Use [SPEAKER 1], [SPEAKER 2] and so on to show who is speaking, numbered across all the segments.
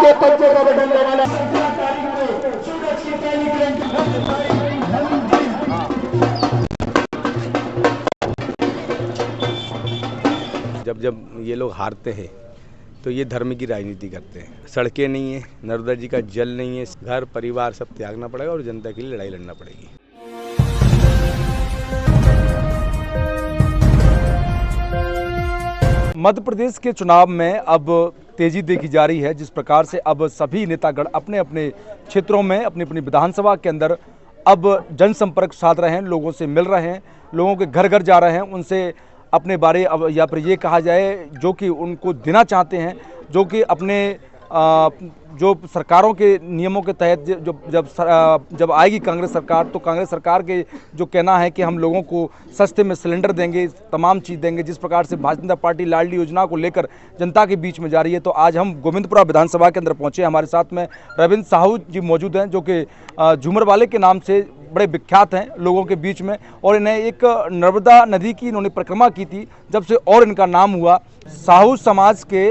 [SPEAKER 1] आगे पंचों का बटन दबाना।
[SPEAKER 2] जब जब ये लोग हारते हैं तो ये धर्म की राजनीति करते हैं। सड़कें नहीं है, नर्मदा जी का जल नहीं है, घर परिवार सब त्यागना पड़ेगा और जनता के लिए लड़ाई लड़ना पड़ेगी।
[SPEAKER 3] मध्य प्रदेश के चुनाव में अब तेजी देखी जा रही है। जिस प्रकार से अब सभी नेतागण अपने अपने क्षेत्रों में अपनी अपनी विधानसभा के अंदर अब जनसंपर्क साध रहे हैं, लोगों से मिल रहे हैं, लोगों के घर घर जा रहे हैं, उनसे अपने बारे अब या फिर ये कहा जाए जो कि उनको देना चाहते हैं, जो कि अपने जो सरकारों के नियमों के तहत जब आएगी कांग्रेस सरकार, तो कांग्रेस सरकार के जो कहना है कि हम लोगों को सस्ते में सिलेंडर देंगे, तमाम चीज़ देंगे। जिस प्रकार से भारतीय जनता पार्टी लाडली योजना को लेकर जनता के बीच में जा रही है, तो आज हम गोविंदपुरा विधानसभा के अंदर पहुंचे। हमारे साथ में रविंद्र साहू जी मौजूद हैं, जो कि झूमर वाले के नाम से बड़े विख्यात हैं लोगों के बीच में, और इन्हें एक नर्मदा नदी की इन्होंने परिक्रमा की थी जब से और इनका नाम हुआ। साहू समाज के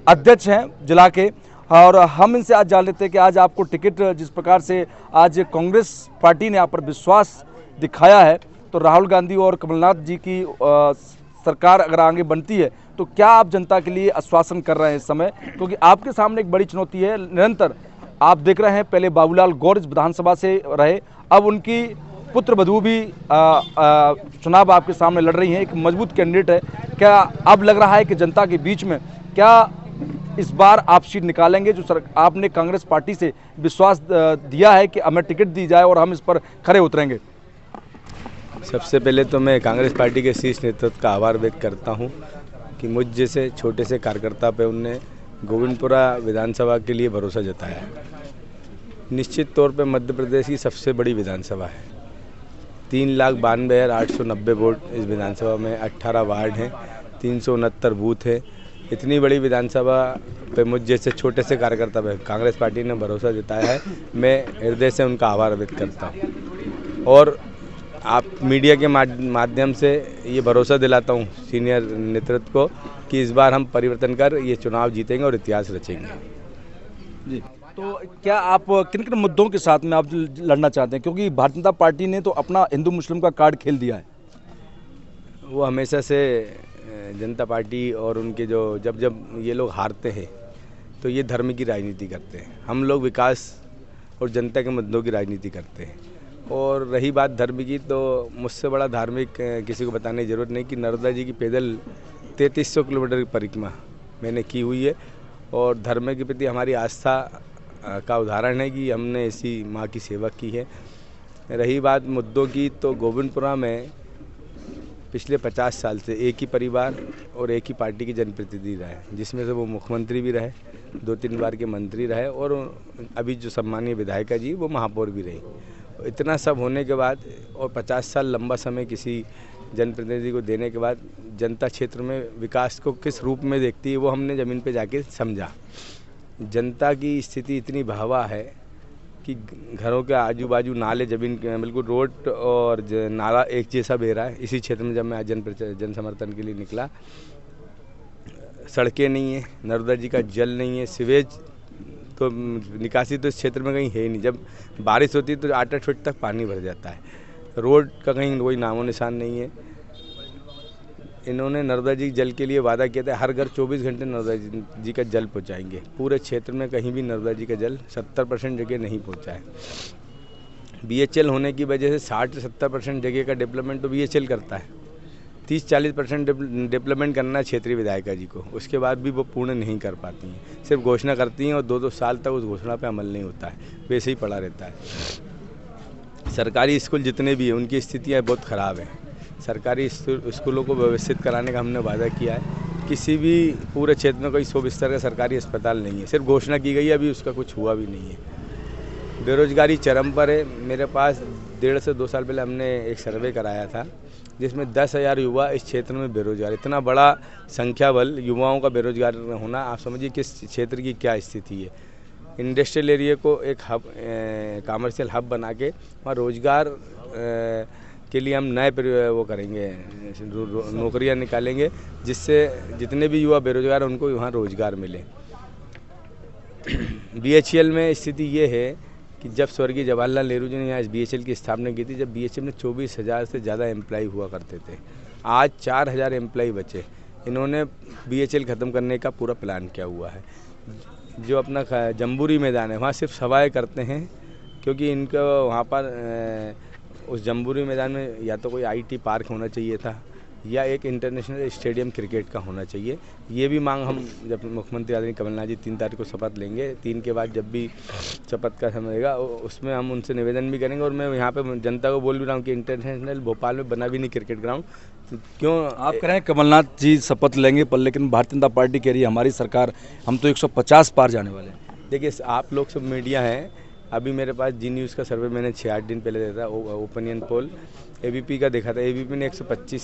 [SPEAKER 3] अध्यक्ष हैं जिला के, और हम इनसे आज जान लेते हैं कि आज आपको टिकट, जिस प्रकार से आज कांग्रेस पार्टी ने आप पर विश्वास दिखाया है, तो राहुल गांधी और कमलनाथ जी की सरकार अगर आगे बनती है तो क्या आप जनता के लिए आश्वासन कर रहे हैं इस समय? क्योंकि आपके सामने एक बड़ी चुनौती है। निरंतर आप देख रहे हैं, पहले बाबूलाल गौर इस विधानसभा से रहे, अब उनकी पुत्र वधू भी चुनाव आपके सामने लड़ रही हैं, एक मजबूत कैंडिडेट है। क्या अब लग रहा है कि जनता के बीच में क्या इस बार आप सीट निकालेंगे, जो आपने कांग्रेस पार्टी से विश्वास दिया है कि हमें टिकट दी जाए और हम इस पर खरे उतरेंगे?
[SPEAKER 2] सबसे पहले तो मैं कांग्रेस पार्टी के शीर्ष नेतृत्व का आभार व्यक्त करता हूं कि मुझ जैसे छोटे से कार्यकर्ता पे उनने गोविंदपुरा विधानसभा के लिए भरोसा जताया है। निश्चित तौर पे मध्य प्रदेश की सबसे बड़ी विधानसभा है। 3,92,890 वोट इस विधानसभा में, 18 वार्ड हैं, 369 बूथ है। इतनी बड़ी विधानसभा पे मुझ जैसे छोटे से कार्यकर्ता पे कांग्रेस पार्टी ने भरोसा जताया है। मैं हृदय से उनका आभार व्यक्त करता हूँ और आप मीडिया के माध्यम से ये भरोसा दिलाता हूँ सीनियर नेतृत्व को कि इस बार हम परिवर्तन कर ये चुनाव जीतेंगे और इतिहास रचेंगे।
[SPEAKER 3] जी, तो क्या आप किन किन मुद्दों के साथ में आप लड़ना चाहते हैं? क्योंकि भारतीय जनता पार्टी ने तो अपना हिंदू मुस्लिम का कार्ड खेल दिया है।
[SPEAKER 2] वो हमेशा से जनता पार्टी और उनके जो जब जब ये लोग हारते हैं तो ये धर्म की राजनीति करते हैं। हम लोग विकास और जनता के मुद्दों की राजनीति करते हैं। और रही बात धर्म की, तो मुझसे बड़ा धार्मिक किसी को बताने की ज़रूरत नहीं कि नर्मदा जी की पैदल 3300 किलोमीटर की परिक्रमा मैंने की हुई है, और धर्म के प्रति हमारी आस्था का उदाहरण है कि हमने ऐसी माँ की सेवा की है। रही बात मुद्दों की, तो गोविंदपुरा में पिछले 50 साल से एक ही परिवार और एक ही पार्टी के जनप्रतिनिधि रहे, जिसमें से वो मुख्यमंत्री भी रहे, 2-3 बार के मंत्री रहे, और अभी जो सम्मानीय विधायिका जी वो महापौर भी रही। इतना सब होने के बाद और 50 साल लंबा समय किसी जनप्रतिनिधि को देने के बाद जनता क्षेत्र में विकास को किस रूप में देखती है वो हमने ज़मीन पे जाके समझा। जनता की स्थिति इतनी बहवा है कि घरों के आजू बाजू नाले, जमीन बिल्कुल रोड और नाला एक जैसा बह रहा है। इसी क्षेत्र में जब मैं आज जन समर्थन के लिए निकला, सड़कें नहीं है, नर्मदा जी का जल नहीं है, सीवेज तो निकासी तो इस क्षेत्र में कहीं है ही नहीं। जब बारिश होती है तो 8-8 फीट तक पानी भर जाता है। रोड का कहीं कोई नामो निशान नहीं है। इन्होंने नर्मदा जी जल के लिए वादा किया था, हर घर 24 घंटे नर्मदा जी का जल पहुंचाएंगे। पूरे क्षेत्र में कहीं भी नर्मदा जी का जल 70% जगह नहीं पहुंचा है। BHL होने की वजह से 60 से 70% जगह का डेवलपमेंट तो BHL करता है। 30-40% डेवलपमेंट करना है क्षेत्रीय विधायिका जी को, उसके बाद भी वो पूर्ण नहीं कर पाती हैं। सिर्फ घोषणा करती हैं और 2-2 साल तक उस घोषणा पर अमल नहीं होता है, वैसे ही पड़ा रहता है। सरकारी स्कूल जितने भी हैं उनकी स्थितियाँ बहुत ख़राब हैं। सरकारी स्कूलों को व्यवस्थित कराने का हमने वादा किया है। किसी भी पूरे क्षेत्र में कोई 100 बिस्तर का सरकारी अस्पताल नहीं है, सिर्फ घोषणा की गई है, अभी उसका कुछ हुआ भी नहीं है। बेरोजगारी चरम पर है। मेरे पास 1.5 से 2 साल पहले हमने एक सर्वे कराया था जिसमें 10,000 युवा इस क्षेत्र में बेरोजगार। इतना बड़ा संख्या बल युवाओं का बेरोजगार होना, आप समझिए किस क्षेत्र की क्या स्थिति है। इंडस्ट्रियल एरिया को एक हब, कमर्शियल हब बना के वहाँ रोजगार के लिए हम नए वो करेंगे, नौकरियां निकालेंगे, जिससे जितने भी युवा बेरोजगार हैं उनको वहाँ रोजगार मिले। बीएचईएल में स्थिति ये है कि जब स्वर्गीय जवाहरलाल नेहरू जी ने यहाँ बीएचईएल की स्थापना की थी, जब बीएचईएल में 24,000 से ज़्यादा एम्प्लॉय हुआ करते थे, आज 4,000 एम्प्लॉय बचे। इन्होंने बीएचईएल ख़त्म करने का पूरा प्लान किया हुआ है। जो अपना जम्बूरी मैदान है वहाँ सिर्फ सभाएँ करते हैं, क्योंकि इनका वहाँ पर उस जम्बूरी मैदान में या तो कोई आईटी पार्क होना चाहिए था या एक इंटरनेशनल स्टेडियम क्रिकेट का होना चाहिए। ये भी मांग हम जब मुख्यमंत्री आदरणीय कमलनाथ जी 3 तारीख को शपथ लेंगे, 3 के बाद जब भी शपथ का समय रहेगा उसमें हम उनसे निवेदन भी करेंगे। और मैं यहाँ पे जनता को बोल भी रहा हूँ कि इंटरनेशनल भोपाल में बना भी नहीं क्रिकेट ग्राउंड, तो क्यों
[SPEAKER 3] आप कह रहे हैं कमलनाथ जी शपथ लेंगे पर, लेकिन भारतीय जनता पार्टी कह रही है हमारी सरकार, हम तो 150 पार जाने वाले हैं।
[SPEAKER 2] देखिए, आप लोग सब मीडिया हैं, अभी मेरे पास जी न्यूज़ का सर्वे मैंने 6-8 दिन पहले देखा था, ओपिनियन पोल एबीपी का देखा था। एबीपी ने 125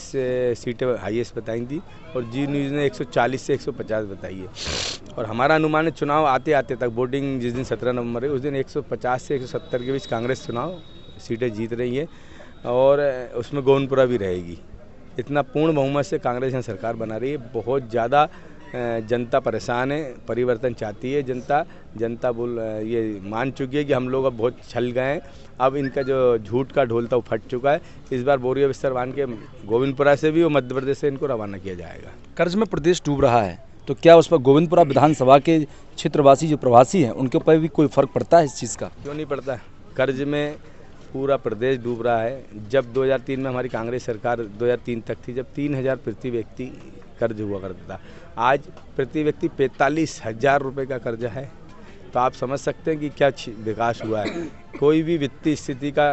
[SPEAKER 2] सीटें हाईएस्ट बताई थी और जी न्यूज़ ने 140 से 150 बताई है। और हमारा अनुमान है चुनाव आते आते तक, वोटिंग जिस दिन 17 नवंबर है उस दिन 150 से 170 के बीच कांग्रेस चुनाव सीटें जीत रही है और उसमें गोविंदपुरा भी रहेगी। इतना पूर्ण बहुमत से कांग्रेस यहाँ सरकार बना रही है। बहुत ज़्यादा जनता परेशान है, परिवर्तन चाहती है जनता ये मान चुकी है कि हम लोग अब बहुत छल गए हैं। अब इनका जो झूठ का ढोल था वो फट चुका है। इस बार बोरिया बिस्तर बांध के गोविंदपुरा से भी और मध्य प्रदेश से इनको रवाना किया जाएगा।
[SPEAKER 3] कर्ज में प्रदेश डूब रहा है, तो क्या उस पर गोविंदपुरा विधानसभा के क्षेत्रवासी जो प्रवासी हैं उनके ऊपर भी कोई फर्क पड़ता है इस चीज़ का?
[SPEAKER 2] क्यों नहीं पड़ता। कर्ज में पूरा प्रदेश डूब रहा है। जब 2003 में हमारी कांग्रेस सरकार 2003 तक थी, जब 3,000 प्रति व्यक्ति कर्ज हुआ करता था, आज प्रति व्यक्ति 45,000 रुपये का कर्जा है। तो आप समझ सकते हैं कि क्या विकास हुआ है। कोई भी वित्तीय स्थिति का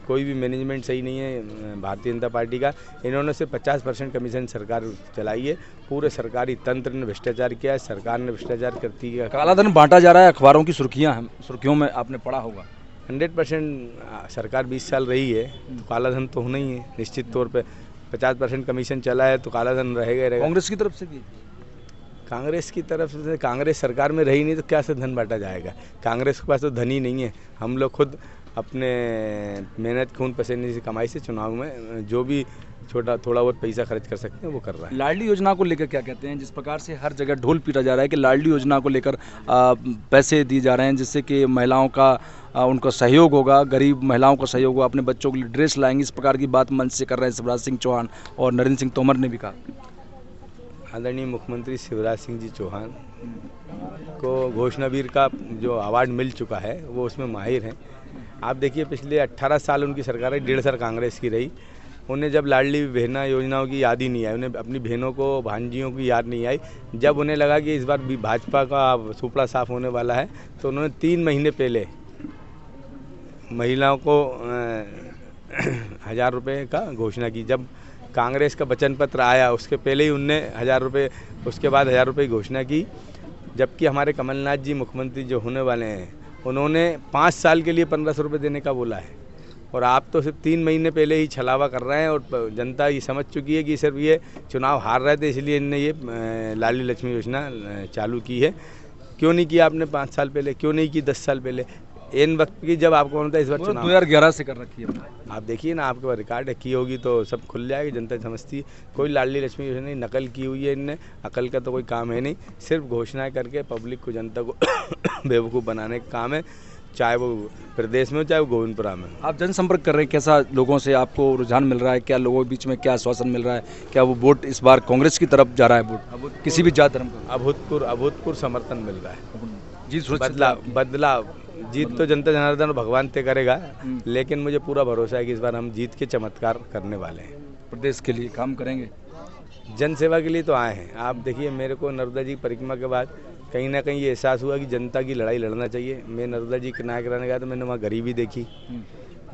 [SPEAKER 2] कोई भी मैनेजमेंट सही नहीं है भारतीय जनता पार्टी का। इन्होंने सिर्फ 50% कमीशन सरकार चलाई है। पूरे सरकारी तंत्र ने भ्रष्टाचार किया है, सरकार ने भ्रष्टाचार करती है।
[SPEAKER 3] काला धन बांटा जा रहा है, अखबारों की सुर्खियों में आपने पढ़ा होगा।
[SPEAKER 2] 100% सरकार 20 साल रही है, तो काला धन तो होना ही है निश्चित तौर पे। 50% कमीशन चला है तो काला धन रहेगा ही रहेगा।
[SPEAKER 3] कांग्रेस की तरफ से भी?
[SPEAKER 2] कांग्रेस की तरफ से कांग्रेस सरकार में रही नहीं तो क्या से धन बांटा जाएगा। कांग्रेस के पास तो धन ही नहीं है। हम लोग खुद अपने मेहनत खून पसीने से कमाई से चुनाव में जो भी थोड़ा बहुत पैसा खर्च कर सकते हैं वो कर रहा है।
[SPEAKER 3] लाडली योजना को लेकर क्या कहते हैं? जिस प्रकार से हर जगह ढोल पीटा जा रहा है कि लाडली योजना को लेकर पैसे दिए जा रहे हैं जिससे कि महिलाओं का उनका सहयोग होगा, गरीब महिलाओं का सहयोग होगा, अपने बच्चों के लिए ड्रेस लाएंगे, इस प्रकार की बात मंच से कर रहे हैं शिवराज सिंह चौहान और नरेंद्र सिंह तोमर ने भी कहा।
[SPEAKER 2] आदरणीय मुख्यमंत्री शिवराज सिंह जी चौहान को घोषणावीर का जो अवार्ड मिल चुका है वो उसमें माहिर हैं। आप देखिए, पिछले 18 साल उनकी सरकार है, 1.5 साल कांग्रेस की रही। उन्हें जब लाडली बहना योजनाओं की याद ही नहीं आई, उन्हें अपनी बहनों को भांजियों की याद नहीं आई। जब उन्हें लगा कि इस बार भी भाजपा का सुपड़ा साफ होने वाला है तो उन्होंने 3 महीने पहले महिलाओं को 1,000 रुपये का घोषणा की। जब कांग्रेस का वचन पत्र आया उसके पहले ही उनने 1,000 रुपये, उसके बाद 1,000 रुपये की घोषणा की। जबकि हमारे कमलनाथ जी मुख्यमंत्री जो होने वाले हैं उन्होंने 5 साल के लिए 1,500 रुपये देने का बोला है। और आप तो सिर्फ 3 महीने पहले ही छलावा कर रहे हैं और जनता ये समझ चुकी है कि सिर्फ ये चुनाव हार रहे थे इसलिए इनने ये लाडली लक्ष्मी योजना चालू की है। क्यों नहीं किया आपने 5 साल पहले? क्यों नहीं की 10 साल पहले? इन वक्त की जब आपको होता है इस बार चुनाव
[SPEAKER 3] 2011 से कर रखी है।
[SPEAKER 2] आप देखिए ना, आपके पास रिकॉर्ड है, की होगी तो सब खुल जाएगी, जनता समझती है। कोई लाडली लक्ष्मी योजना नहीं, नकल की हुई है इनने, अकल का तो कोई काम है नहीं। सिर्फ घोषणाएं करके पब्लिक को, जनता को बेवकूफ़ बनाने का काम है, चाहे वो प्रदेश में हो चाहे वो गोविंदपुरा में।
[SPEAKER 3] आप जनसंपर्क कर रहे हैं, कैसा लोगों से आपको रुझान मिल रहा है? क्या लोगों के बीच में क्या आश्वासन मिल रहा है? क्या वो वोट इस बार कांग्रेस की तरफ जा रहा है? वोट किसी भी जात धर्म का
[SPEAKER 2] अभूतपूर्व समर्थन मिल रहा है।
[SPEAKER 3] जी,
[SPEAKER 2] बदलाव जीत तो जनता जनार्दन और भगवान तय करेगा, लेकिन मुझे पूरा भरोसा है कि इस बार हम जीत के चमत्कार करने वाले हैं।
[SPEAKER 3] प्रदेश के लिए काम करेंगे,
[SPEAKER 2] जन सेवा के लिए तो आए हैं। आप देखिए, मेरे को नर्मदा जी परिक्रमा के बाद कहीं ना कहीं ये एहसास हुआ कि जनता की लड़ाई लड़ना चाहिए। मैं नर्मदा जी किनारे कराने गया तो मैंने वहाँ गरीबी देखी।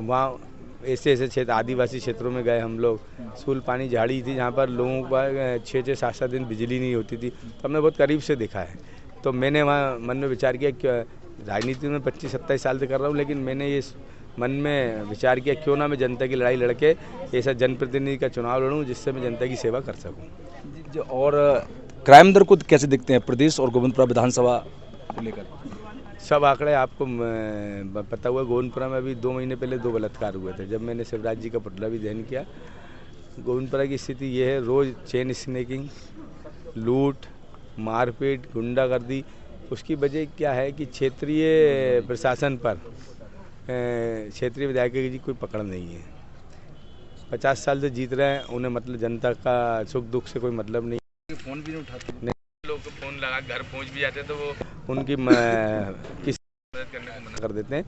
[SPEAKER 2] वहाँ ऐसे क्षेत्र, आदिवासी क्षेत्रों में गए हम लोग, सूल पानी झाड़ी थी जहाँ पर लोगों पर 6-6, 7-7 दिन बिजली नहीं होती थी, तो हमने बहुत करीब से देखा है। तो मैंने वहाँ मन में विचार किया कि राजनीति में 25-27 साल से कर रहा हूँ, लेकिन मैंने ये मन में विचार किया क्यों ना मैं जनता की लड़ाई लड़के ऐसा जनप्रतिनिधि का चुनाव लड़ूँ जिससे मैं जनता की सेवा कर सकूँ।
[SPEAKER 3] और क्राइम दर को कैसे देखते हैं प्रदेश और गोविंदपुरा विधानसभा को लेकर?
[SPEAKER 2] सब आंकड़े आपको पता हुआ। गोविंदपुरा में अभी 2 महीने पहले 2 बलात्कार हुए थे। जब मैंने शिवराज जी का पुतला भी दहन किया। गोविंदपुरा की स्थिति ये है, रोज़ चेन स्नैकिंग, लूट, मारपीट, गुंडागर्दी, उसकी वजह क्या है कि क्षेत्रीय प्रशासन पर क्षेत्रीय विधायकों की कोई पकड़ नहीं है। 50 साल से जीत रहे हैं, उन्हें मतलब जनता का सुख दुख से कोई मतलब नहीं।
[SPEAKER 3] फ़ोन भी नहीं उठाते,
[SPEAKER 2] नहीं, लोग को फ़ोन लगा घर पहुंच भी जाते तो वो उनकी किसी मदद करने को मना कर देते हैं।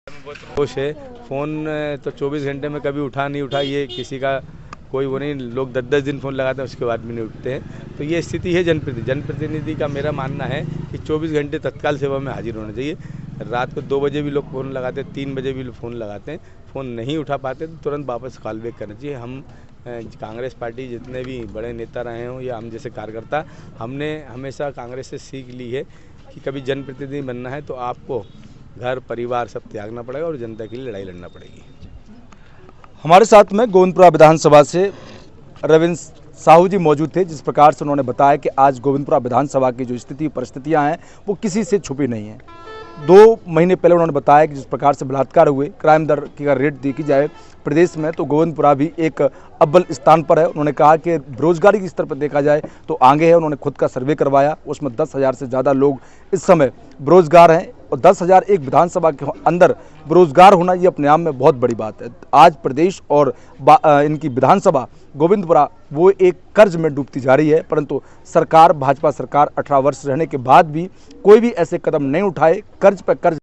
[SPEAKER 2] बहुत रोष है। फ़ोन तो 24 घंटे में कभी उठा नहीं उठा, ये किसी का कोई वो नहीं। लोग 10-10 दिन फ़ोन लगाते हैं, उसके बाद भी नहीं उठते हैं। तो ये स्थिति है जनप्रतिनिधि का। मेरा मानना है कि 24 घंटे तत्काल सेवा में हाजिर होना चाहिए। रात को 2 बजे भी लोग फ़ोन लगाते हैं, 3 बजे भी लोग फ़ोन लगाते हैं। फ़ोन नहीं उठा पाते तो तुरंत वापस कॉल बैक करना चाहिए। हम कांग्रेस पार्टी जितने भी बड़े नेता रहे हों या हम जैसे कार्यकर्ता, हमने हमेशा कांग्रेस से सीख ली है कि कभी जनप्रतिनिधि बनना है तो आपको घर परिवार सब त्यागना पड़ेगा और जनता के लिए लड़ाई लड़ना पड़ेगी।
[SPEAKER 3] हमारे साथ में गोविंदपुरा विधानसभा से रविंद्र साहू जी मौजूद थे, जिस प्रकार से उन्होंने बताया कि आज गोविंदपुरा विधानसभा की जो स्थिति परिस्थितियां हैं वो किसी से छुपी नहीं हैं। 2 महीने पहले उन्होंने बताया कि जिस प्रकार से बलात्कार हुए, क्राइम दर की अगर रेट देखी जाए प्रदेश में तो गोविंदपुरा भी एक अव्वल स्थान पर है। उन्होंने कहा कि बेरोजगारी के स्तर पर देखा जाए तो आगे है। उन्होंने खुद का सर्वे करवाया, उसमें 10,000 से ज़्यादा लोग इस समय बेरोजगार हैं और 10,000 एक विधानसभा के अंदर बेरोजगार होना ये अपने आप में बहुत बड़ी बात है। आज प्रदेश और इनकी विधानसभा गोविंदपुरा वो एक कर्ज में डूबती जा रही है, परंतु सरकार, भाजपा सरकार 18 वर्ष रहने के बाद भी कोई भी ऐसे कदम नहीं उठाए, कर्ज पर कर्ज